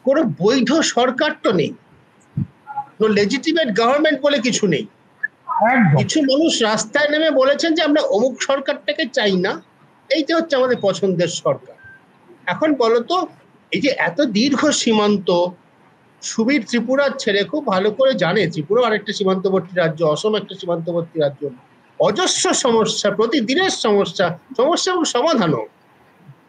কোনো বৈধ সরকার তো নেই, লেজিটিমেট গভর্নমেন্ট বলে কিছু নেই। কিছু মানুষ রাস্তায় নেমে বলেছেন যে আমরা অমুক সরকারটাকে চাই না, এইটা হচ্ছে আমাদের পছন্দের সরকার। এখন বলতো, এই যে এত দীর্ঘ সীমান্ত, সুবীর ত্রিপুরার ছেলে খুব ভালো করে জানে, ত্রিপুরা আরেকটা সীমান্তবর্তী রাজ্য, অসম একটা সীমান্তবর্তী রাজ্য, অজস্র সমস্যা, প্রতিদিনের সমস্যা এবং সমাধানও।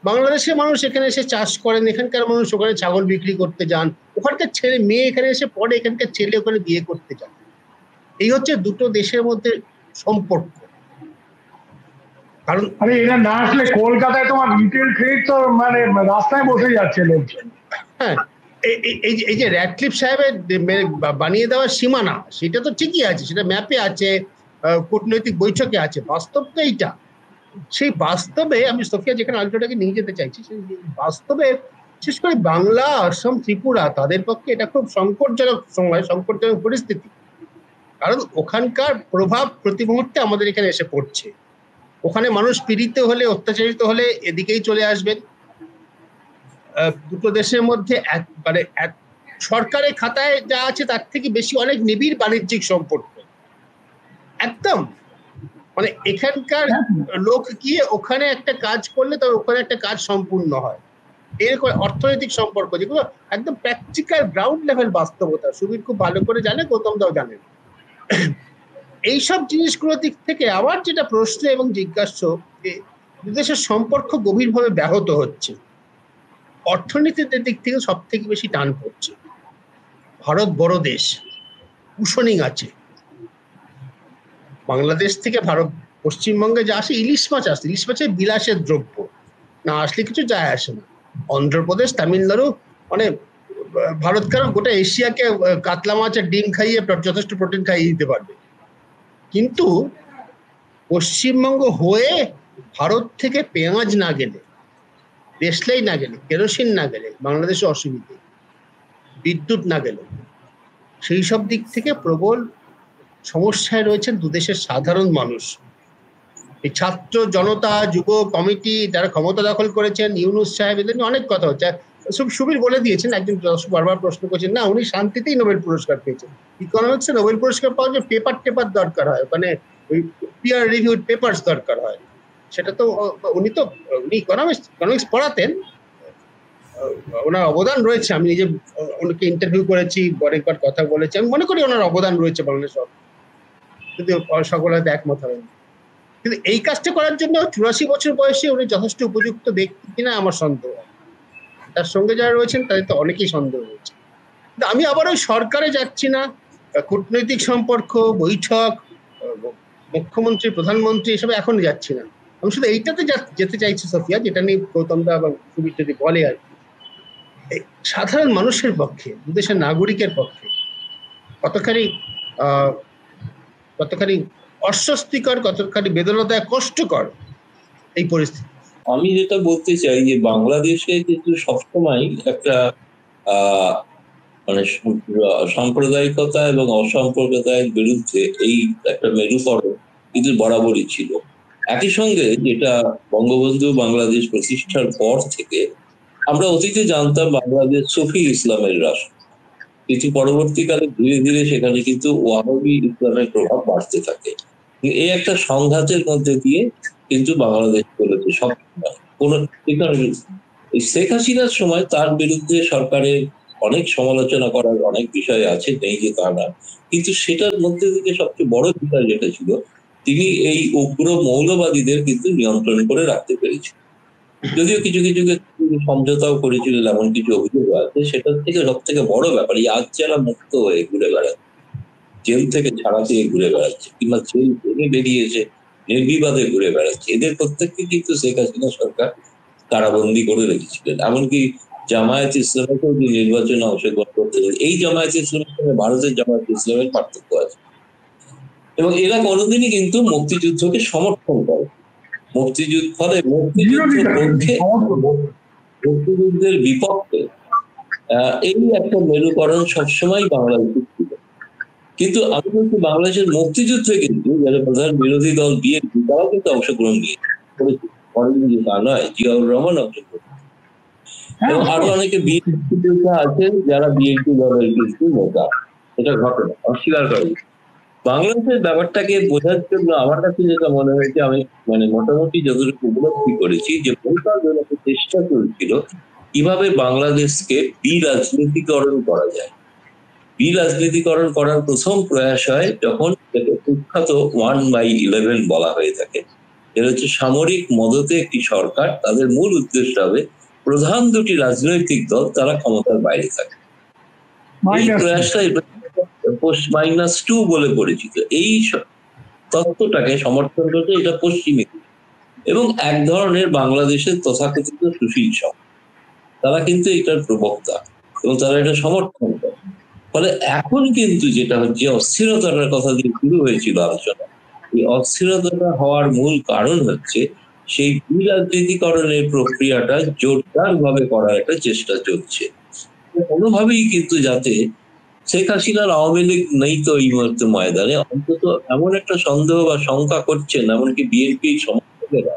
বাংলাদেশের মানুষ এখানে এসে চাষ করেন, এখানকার মানুষ ওখানে ছাগল বিক্রি করতে যান, ওখানকার ছেলে মেয়ে এখানে এসে পড়ে, এখানকার ছেলে ওখানে বিয়ে করতে যান। এই হচ্ছে দুটো দেশের মধ্যে সম্পর্ক। কারণ এটা না আসলে কলকাতায় তোমার রিটেল ট্রেড তো মানে রাস্তায় বসে যাচ্ছে লোকজন। হ্যাঁ, এই যে র্যাডক্লিফ সাহেবের বানিয়ে দেওয়ার সীমানা, সেটা তো ঠিকই আছে, সেটা ম্যাপে আছে, কূটনৈতিক বৈঠকে আছে। বাস্তব তো এইটা। সেই বাস্তবে আমি সোফিয়া যেখানে আলোচনাটাকে নিয়ে যেতে চাইছি, সেই বাস্তবে বিশেষ করে বাংলা, আসাম, ত্রিপুরা, তাদের পক্ষে এটা খুব সংকটজনক সময়, সংকটজনক পরিস্থিতি। কারণ ওখানকার প্রভাব প্রতি মুহূর্তে আমাদের এখানে এসে পড়ছে। ওখানে মানুষ পীড়িত হলে, অত্যাচারিত হলে এদিকেই চলে আসবেন। দুটো দেশের মধ্যে এক সরকারের খাতায় যা আছে তার থেকে বেশি অনেক নিবিড় বাণিজ্যিক সম্পর্ক। একদম মানে এখানকার লোক গিয়ে ওখানে একটা কাজ করলে তবে ওখানে একটা কাজ সম্পূর্ণ হয়, এরকম অর্থনৈতিক সম্পর্ক যেগুলো একদম প্র্যাকটিক্যাল গ্রাউন্ড লেভেল বাস্তবতা। সুবীর খুব ভালো করে জানে, গৌতম দাও জানেন। এইসব জিনিসগুলো দিক থেকে আবার যেটা প্রশ্ন এবং জিজ্ঞাসা, দেশের সম্পর্ক গভীরভাবে ব্যাহত হচ্ছে। অর্থনীতির দিক থেকে সব থেকে বেশি টান পড়ছে। ভারত বড় দেশ, কুশনিং আছে। বাংলাদেশ থেকে ভারত, পশ্চিমবঙ্গে যা আসে ইলিশ মাছ আসে, ইলিশ মাছের বিলাসের দ্রব্য, না আসলে কিছু যায় আসে না। অন্ধ্রপ্রদেশ, তামিলনাড়ু, মানে ভারত কারণ গোটা এশিয়াকে কাতলা মাছের ডিম খাইয়ে যথেষ্ট প্রোটিন খাইয়ে দিতে পারবে। কিন্তু পশ্চিমবঙ্গ হয়ে ভারত থেকে পেঁয়াজ না গেলে, দেশলাই না গেলে, কেরোসিন না গেলে বাংলাদেশে অসুবিধে, বিদ্যুৎ না গেলে, সেই সব দিক থেকে প্রবল সমস্যায় রয়েছেন দুদেশের সাধারণ মানুষ। এই ছাত্র জনতা, যুব কমিটি যারা ক্ষমতা দখল করেছেন, ইউনূস সাহেব, এদের নিয়ে অনেক কথা হচ্ছে। সুবীর বলে দিয়েছেন, একজন বারবার প্রশ্ন করছেন, না উনি শান্তিতেই নোবেল পুরস্কার পেয়েছেন। ইকোনমিক্সে নোবেল পুরস্কার পাওয়ার জন্য পেপার দরকার হয়, মানে ওই পিয়ার রিভিউড পেপারস দরকার হয়। সেটা তো উনি ইকোনমিক্স পড়াতেন, ওনার অবদান রয়েছে। আমি নিজে ওনাকে ইন্টারভিউ করেছি, অনেকবার কথা বলেছি, আমি মনে করি ওনার অবদান রয়েছে বাংলাদেশ, কিন্তু সকলে হয়তো একমত হয়নি। কিন্তু এই কাজটা করার জন্য 84 বছর বয়সে উনি যথেষ্ট উপযুক্ত ব্যক্তি কিনা আমার সন্দেহ। তার সঙ্গে যারা রয়েছেন তাদের তো অনেকেই সন্দেহ রয়েছে। কিন্তু আমি আবার ওই সরকারে যাচ্ছি না, কূটনৈতিক সম্পর্ক, বৈঠক, মুখ্যমন্ত্রী, প্রধানমন্ত্রী, এসব এখন যাচ্ছি না। আমি শুধু এইটাতে যেতে চাইছি সোফিয়া, যেটা নিয়ে গৌতম দা এবং সুবীর যদি বলে আর কি, সাধারণ মানুষের পক্ষে, দুদেশের নাগরিকের পক্ষে কতখানি অস্বস্তিকর, কতখানি বেদনাদায়ক, কষ্টকর এই পরিস্থিতি। আমি যেটা বলতে চাই যে বাংলাদেশে কিন্তু সবসময় একটা মানে সাম্প্রদায়িকতা এবং অসাম্প্রদায়ের বিরুদ্ধে এই একটা মেরুকরণ কিন্তু বরাবরই ছিল। একই সঙ্গে যেটা বঙ্গবন্ধু বাংলাদেশ প্রতিষ্ঠার পর থেকে আমরা অতীতে জানতাম বাংলাদেশ সুফি ইসলামের রাষ্ট্র, কিন্তু পরবর্তীকালে ধীরে ধীরে সেখানে কিন্তু ওয়াহাবি ইসলামের প্রভাব বাড়তে থাকে। এই একটা সংঘাতের মধ্যে দিয়ে কিন্তু বাংলাদেশ চলেছে সবসময়। কোন শেখ হাসিনার সময় তার বিরুদ্ধে সরকারের অনেক সমালোচনা করার অনেক বিষয় আছে, নেই যে তা না, কিন্তু সেটার মধ্যে থেকে সবচেয়ে বড় বিষয় যেটা ছিল, তিনি এই উগ্র মৌলবাদীদের কিন্তু নিয়ন্ত্রণ করে রাখতে পেরেছেন। যদিও কিছু কিছু সমঝোতাও করেছিলেন, এমন কিছু অভিযোগ আছে। সেটার থেকে সব থেকে বড় ব্যাপার, এই আজ যারা মুক্ত হয়ে ঘুরে বেড়াচ্ছে, জেল থেকে ছাড়া দিয়ে ঘুরে বেড়াচ্ছে, কিংবা জেল থেকে বেরিয়েছে নির্বিবাদে ঘুরে বেড়াচ্ছে, এদের প্রত্যেককে কিন্তু শেখ হাসিনা সরকার কারাবন্দী করে রেখেছিলেন। এমনকি জামায়াত ইসলামকেও যে নির্বাচনে অংশগ্রহণ করতে, এই জামায়াত ইসলামের সঙ্গে ভারতের জামায়াত ইসলামের পার্থক্য আছে, এবং এরা কোনোদিনই কিন্তু মুক্তিযুদ্ধকে সমর্থন করে, মুক্তিযুদ্ধের বিপক্ষে এই একটা মেরুকরণ সবসময় বাংলাদেশে ছিল। কিন্তু আমি বলছি বাংলাদেশের মুক্তিযুদ্ধে কিন্তু যারা প্রধান বিরোধী দল বিএনপি, তারাও কিন্তু অংশগ্রহণ করেছে, তা নয়, জিয়াউর রহমান অংশগ্রহণ। এবং আরো অনেকে বিএনপি আছেন যারা বিএনপি দলের কিন্তু নেতা। এটা ঘটনা, অস্বীকার করে। বাংলাদেশের ব্যাপারটাকে বোঝার জন্য আমার কাছে যেটা মনে হয়েছে, আমি মোটামুটি যতটুকু উপলব্ধি করেছি যে বহুকাল ধরে একটা চেষ্টা চলছিল কিভাবে বাংলাদেশকে বিরাজনীতিকরণ করা যায়। বিরাজনীতিকরণ করার প্রথম প্রয়াস হয় যখন কুখ্যাত 1/11 বলা হয়ে থাকে। এটা হচ্ছে সামরিক মদতে একটি সরকার, তাদের মূল উদ্দেশ্য হবে প্রধান দুটি রাজনৈতিক দল তারা ক্ষমতার বাইরে থাকে। এই প্রয়াসটা -2 বলে পরিচিত। এই তত্ত্বটাকে সমর্থন করতে এটা পশ্চিমী এবং এক ধরনের বাংলাদেশের তথাকথিত সুশীল সমাজ, তারা কিন্তু এটার প্রবক্তা এবং তারা এটা সমর্থন করে। ফলে এখন কিন্তু যেটা হচ্ছে, অস্থিরতার কথা দিয়ে শুরু হয়েছিল আলোচনা, এই অস্থিরতাটা হওয়ার মূল কারণ হচ্ছে সেই বিরাজনীতিকরণের প্রক্রিয়াটা জোরদার ভাবে করার একটা চেষ্টা চলছে। কোনোভাবেই কিন্তু যাতে শেখ হাসিনার আওয়ামী লীগ নেই তো এই মুহূর্তে ময়দানে, অন্তত এমন একটা সন্দেহ বা শঙ্কা করছেন এমনকি বিএনপি সমর্থকেরা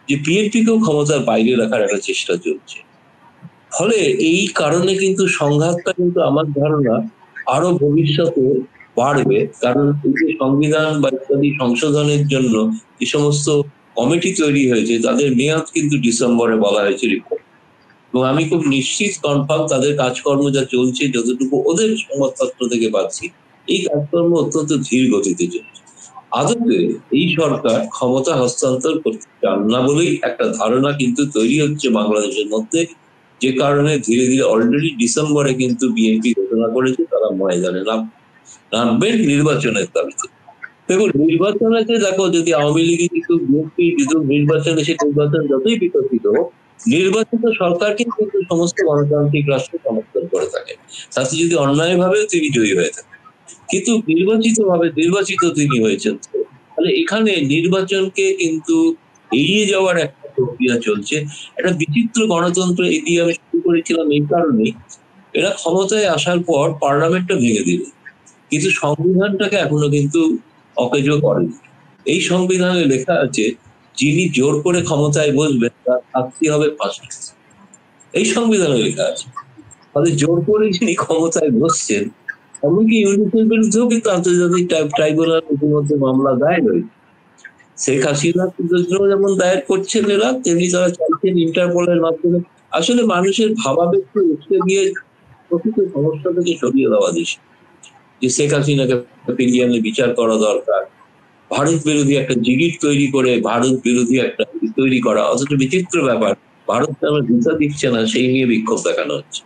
যে বিএনপিকেও ক্ষমতার বাইরে রাখার একটা চেষ্টা চলছে। ফলে এই কারণে কিন্তু সংঘাতটা কিন্তু আমার ধারণা আরো ভবিষ্যতে বাড়বে, কারণ এই যে সংবিধান বা ইত্যাদি সংশোধনের জন্য যে সমস্ত কমিটি তৈরি হয়েছে তাদের মেয়াদ কিন্তু ডিসেম্বরে বলা হয়েছে রিপোর্ট, এবং আমি খুব নিশ্চিত কনফার্ম তাদের কাজকর্ম যা চলছে, যতটুকু ওদের সংবাদপত্র থেকে পাচ্ছি, এই কাজকর্ম অত্যন্ত ধীর গতিতে চলছে। আদতে এই সরকার ক্ষমতা হস্তান্তর করতে চান না বলেই একটা ধারণা কিন্তু তৈরি হচ্ছে বাংলাদেশের মধ্যে, যে কারণে ধীরে ধীরে অলরেডি ডিসেম্বরে কিন্তু বিএনপি ঘোষণা করেছে তারা ময়দানে নামবেন নির্বাচনের দাবিতে। দেখুন, নির্বাচনেতে দেখো, যদি আওয়ামী লীগে কিন্তু বিএনপি নির্বাচনে, সে নির্বাচন যতই বিকশিত হোক, নির্বাচিত সরকারকে কিন্তু সমস্ত গণতান্ত্রিক রাষ্ট্র সমর্থন করে থাকে, তাতে যদি অন্যায় ভাবেও তিনি জয়ী হয়ে থাকেন। কিন্তু নির্বাচিত তিনি হয়েছেন, তাহলে এখানে নির্বাচনকে কিন্তু এড়িয়ে যাওয়ার একটা প্রক্রিয়া চলছে। একটা বিচিত্র গণতন্ত্র এগিয়ে আমি শুরু করেছিলাম এই কারণেই, এরা ক্ষমতায় আসার পর পার্লামেন্টটা ভেঙে দিল, কিন্তু সংবিধানটাকে এখনো কিন্তু অকেজো করেনি। এই সংবিধানে লেখা আছে যিনি জোর করে ক্ষমতায় বসবেন তার শাস্তি হবে ফাঁসি। এই সংবিধানে লেখা আছে। ফলে জোর করে যিনি ক্ষমতায় বসছেন, এমনকি ইউনিসেফের বিরুদ্ধেও কিন্তু আন্তর্জাতিক ট্রাইব্যুনাল ইতিমধ্যে মামলা দায়ের হয়েছে। শেখ হাসিনার বিরুদ্ধেও যেমন দায়ের করছেন এরা, তেমনি তারা চাইছেন ইন্টারপোলের মাধ্যমে আসলে মানুষের ভাবাবেগকে উঠতে গিয়ে প্রকৃত সমস্যা থেকে সরিয়ে দেওয়া দেশে, যে শেখ হাসিনাকে ফিরিয়ে আনলে বিচার করা দরকার, ভারত বিরোধী একটা জিগির তৈরি করে ভারত বিরোধী একটা তৈরি করা। অথচ বিচিত্র ব্যাপার, ভারত আমার ভিসা দিচ্ছে না, সেই নিয়ে বিক্ষোভ দেখানো হচ্ছে।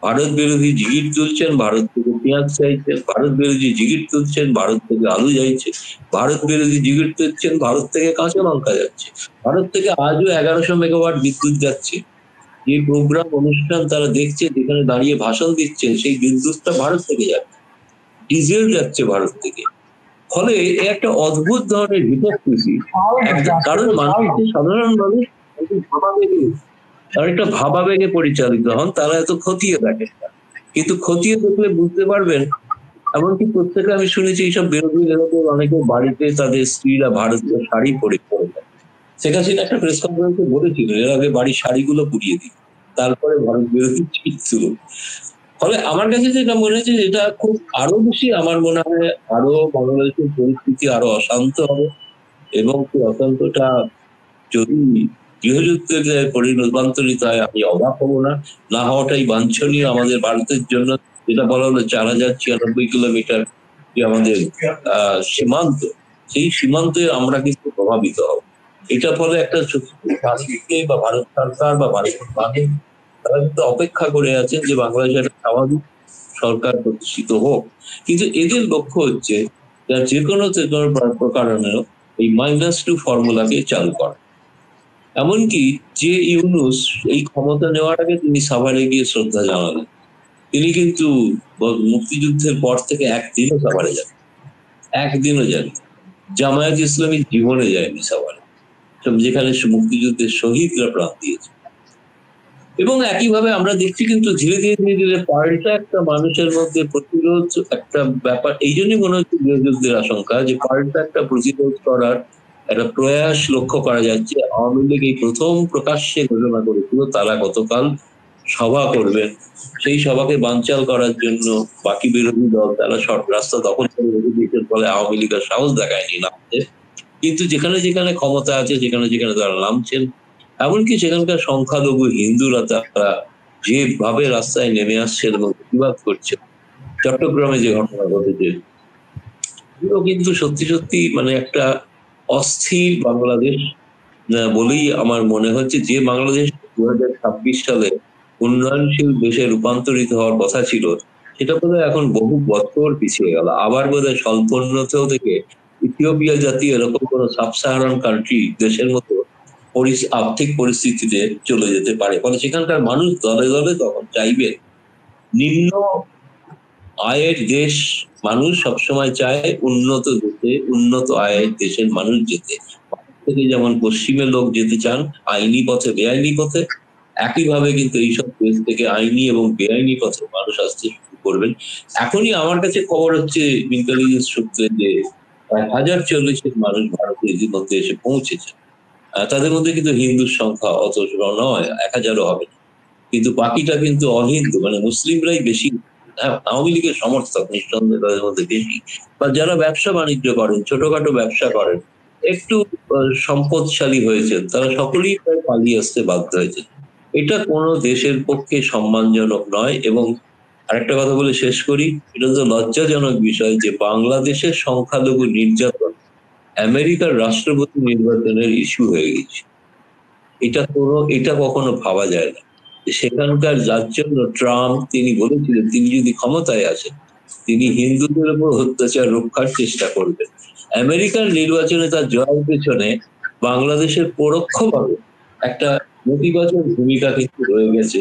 ভারত বিরোধী জিগির তুলছেন, ভারত থেকে পেঁয়াজ চাইছেন, ভারত বিরোধী জিগির তুলছেন, ভারত থেকে আলু যাইছে, ভারত বিরোধী জিগির তুলছেন, ভারত থেকে কাঁচা লঙ্কা যাচ্ছে, ভারত থেকে আজও 1100 মেগাওয়াট বিদ্যুৎ যাচ্ছে। যে প্রোগ্রাম অনুষ্ঠান তারা দেখছে, যেখানে দাঁড়িয়ে ভাষণ দিচ্ছেন, সেই বিদ্যুৎটা ভারত থেকে যাচ্ছে, ডিজেল যাচ্ছে ভারত থেকে। ফলে একটা অদ্ভুত ধরনের হিপোক্রেসি, কারণ মানুষের সাধারণ মানুষ একটা ভাবাবেগে পরিচালিত হন, তারা এত খতিয়ে দেখেন, কিন্তু খতিয়ে দেখলে বুঝতে পারবেন। এমনকি প্রত্যেকে আমি শুনেছি এইসব বিরোধী নেতাদের অনেকে বাড়িতে তাদের স্ত্রীরা ভারতীয় শাড়ি পরে যায়। শেখ হাসিনা একটা প্রেস কনফারেন্সে বলেছিল এর আগে বাড়ির শাড়িগুলো পুড়িয়ে দিই, তারপরে ভারত বিরোধী শুরু। ফলে আমার কাছে যেটা মনে হচ্ছে, এটা খুব আরো বেশি, আমার মনে হয় আরো বাংলাদেশের পরিস্থিতি আরো অশান্ত হবে, এবং সেই অশান্তটা যদি গৃহযুদ্ধে রূপান্তরিত হয় আমি অবাক হবো না। না হওয়াটাই বাঞ্ছনীয় আমাদের ভারতের জন্য। যেটা বলা হলো 4096 কিলোমিটার যে আমাদের সীমান্ত, সেই সীমান্তে আমরা কিন্তু প্রভাবিত হব। এটা ফলে একটা বা ভারত সরকার বা ভারতের মানুষ তারা কিন্তু অপেক্ষা করে আছেন যে বাংলাদেশে একটা স্বাভাবিক সরকার প্রতিষ্ঠিত হোক। কিন্তু এদের লক্ষ্য হচ্ছে যে কোনো প্রকারের এই -2 ফর্মুলাকে চালু করা। এমনকি যে ইউনূস এই ক্ষমতা নেওয়ার আগে তিনি সাভারে গিয়ে শ্রদ্ধা জানালেন, তিনি কিন্তু মুক্তিযুদ্ধের পর থেকে একদিনও সাভারে যান, একদিনও যান। জামায়াত ইসলামী জীবনে যায়নি সাভারে, যেখানে মুক্তিযুদ্ধের শহীদরা প্রাণ দিয়েছে। এবং একইভাবে আমরা দেখছি কিন্তু ধীরে ধীরে ধীরে ধীরে পাল্টা একটা মানুষের মধ্যে প্রতিরোধ একটা ব্যাপার। এই জন্যই মনে হচ্ছে গৃহযুদ্ধের আশঙ্কা, যে পাল্টা একটা প্রতিরোধ করার একটা প্রয়াস লক্ষ্য করা যাচ্ছে। আওয়ামী লীগ এই প্রথম প্রকাশ্যে ঘোষণা করেছিল তারা গতকাল সভা করবেন, সেই সভাকে বানচাল করার জন্য বাকি বিরোধী দল তারা শর্ট রাস্তা দখল করে রেখে দিয়েছে, ফলে আওয়ামী লীগের সাহস দেখায়নি নামতে। কিন্তু যেখানে যেখানে ক্ষমতা আছে যেখানে যেখানে তারা নামছেন, এমনকি সেখানকার সংখ্যালঘু হিন্দুরা তারা যেভাবে রাস্তায় নেমে আসছেন এবং প্রতিবাদ করছে, চট্টগ্রামে যে ঘটনা ঘটেছে, এগুলো কিন্তু সত্যি সত্যি মানে একটা অস্থির বাংলাদেশ বলেই আমার মনে হচ্ছে। যে বাংলাদেশ 2026 সালে উন্নয়নশীল দেশে রূপান্তরিত হওয়ার কথা ছিল, সেটা বোধহয় এখন বহু বছর পিছিয়ে গেল। আবার বোধহয় স্বল্পোন্নত থেকে ইথিওপিয়া জাতীয় এরকম কোন সাব সাহারান কান্ট্রি দেশের মতো আর্থিক পরিস্থিতিতে চলে যেতে পারে। ফলে সেখানকার মানুষ দলে দলে তখন চাইবে নিম্ন আয়ের দেশ, মানুষ সবসময় চায় উন্নত দেশে, উন্নত আয়ের দেশের মানুষ যেতে। থেকে যেমন পশ্চিমের লোক যেতে চান আইনি পথে বেআইনি পথে, একইভাবে কিন্তু এইসব দেশ থেকে আইনি এবং বেআইনি পথে মানুষ আসতে শুরু করবেন। এখনই আমার কাছে খবর হচ্ছে ইন্টেলিজেন্স সূত্রে যে 1040 মানুষ ভারতে ইতিমধ্যে এসে পৌঁছেছে। তাদের মধ্যে কিন্তু হিন্দুর সংখ্যা অত নয়, 1000ও হবে না। কিন্তু বাকিটা কিন্তু অহিন্দু, মানে মুসলিমরাই বেশি। আওয়ামী লীগের সমর্থক নিঃসন্দেহে তাদের মধ্যে বেশি, বা যারা ব্যবসা বাণিজ্য করেন, ছোটখাটো ব্যবসা করেন, একটু সম্পদশালী হয়েছেন, তারা সকলেই প্রায় পালিয়ে আসতে বাধ্য হয়েছে। এটা কোনো দেশের পক্ষে সম্মানজনক নয়। এবং আরেকটা কথা বলে শেষ করি, এটা তো লজ্জাজনক বিষয় যে বাংলাদেশের সংখ্যালঘু নির্যাতন আমেরিকার রাষ্ট্রপতি নির্বাচনের ইস্যু হয়ে গেছে। এটা কখনো ভাবা যায় না। সেখানকার যার জন্য ট্রাম্প তিনি বলেছিলেন তিনি যদি ক্ষমতায় আসেন তিনি হিন্দুদের উপর অত্যাচার রক্ষার চেষ্টা করবেন। আমেরিকার নির্বাচনে তার জয়ের পেছনে বাংলাদেশের পরোক্ষভাবে একটা নেতিবাচক ভূমিকা কিন্তু রয়ে গেছে।